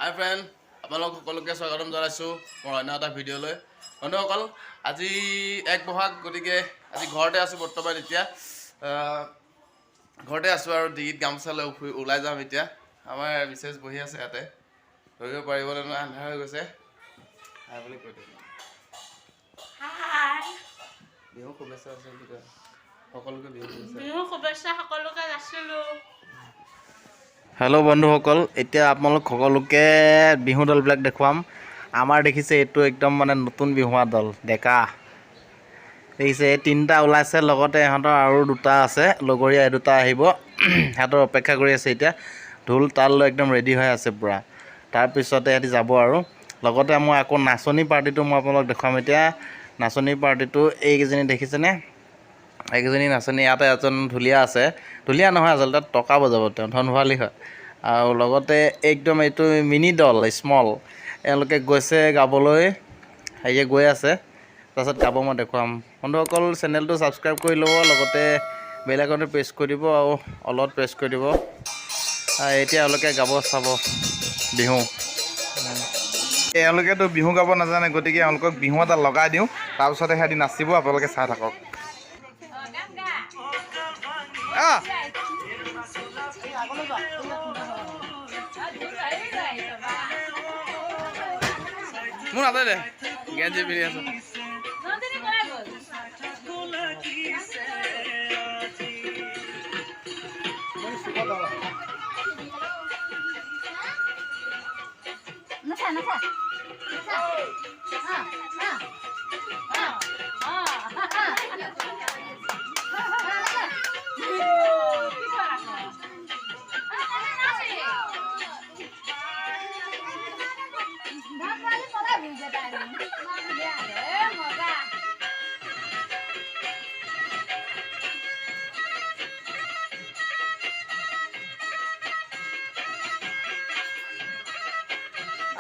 হাই friend, আপোনালোক সকলোকে স্বাগতম জনাইছোঁ মোৰ অন্য এটা ভিডিঅ'লৈ। বন্ধুসকল, আজি 1 বহাগ, গতিকে আজি ঘৰতে আছোঁ বৰ্তমান। এতিয়া ঘৰতে আছোঁ আৰু ডিঙিত গামোচা লৈ ওলাই যাম এতিয়া। আমাৰ বিশেষ বহি আছে ইয়াতে, ধৰিব পাৰিবনে নহয়, আন্ধাৰ হৈ গৈছে। হাই বুলি কৈ দিম। বিহু শুভেচ্ছা আছে বুলি কয় সকলোকে, বিহু শুভেচ্ছা সকলোকে যাচিলোঁ। হেল্ল' বন্ধুসকল, এতিয়া আপোনালোক সকলোকে বিহু দলবিলাক দেখুৱাম। আমাৰ দেখিছে এইটো একদম মানে নতুন বিহুৱা দল, ডেকা দেখিছে। এই 3টা ওলাইছে, লগতে ইহঁতৰ আৰু 2টা আছে লগৰীয়া, 2টা আহিব। সিহঁতৰ অপেক্ষা কৰি আছে এতিয়া, ঢোল তাল লৈ একদম ৰেডি হৈ আছে পূৰা। তাৰপিছতে সিহঁতি যাব আৰু লগতে মই আকৌ নাচনী পাৰ্টিটো মই আপোনালোক দেখুৱাম এতিয়া। নাচনী পাৰ্টিটো এইকেইজনী দেখিছেনে? এইকেইজনী নাচনী। ইয়াতে এজন ঢুলীয়া আছে, ঢুলীয়া নহয় আচলতে, টকা বজাব তেওঁ, ধন ভৰালী হয়। আৰু লগতে একদম এইটো মিনি দল, স্মল, এওঁলোকে গৈছে গাবলৈ, হেৰিয়ে গৈ আছে। তাৰপাছত গাব মই দেখুৱাম। বন্ধুসকল, চেনেলটো ছাবস্ক্ৰাইব কৰি ল'ব, লগতে বেল আইকনটো প্ৰেছ কৰি দিব আৰু অলত প্ৰেছ কৰি দিব। এতিয়া এওঁলোকে গাব চাব বিহু। এওঁলোকেতো বিহু গাব নাজানে, গতিকে এওঁলোকক বিহু এটা লগাই দিওঁ, তাৰপিছতে সিহঁতি নাচিব। আপোনালোকে চাই থাকক। মোৰ নাতে দে, গেঞ্জি পিন্ধি আছো।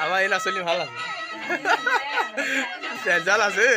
আমাৰ এই ল'ৰা ছোৱালী ভাল আছে, চেজাল আছে।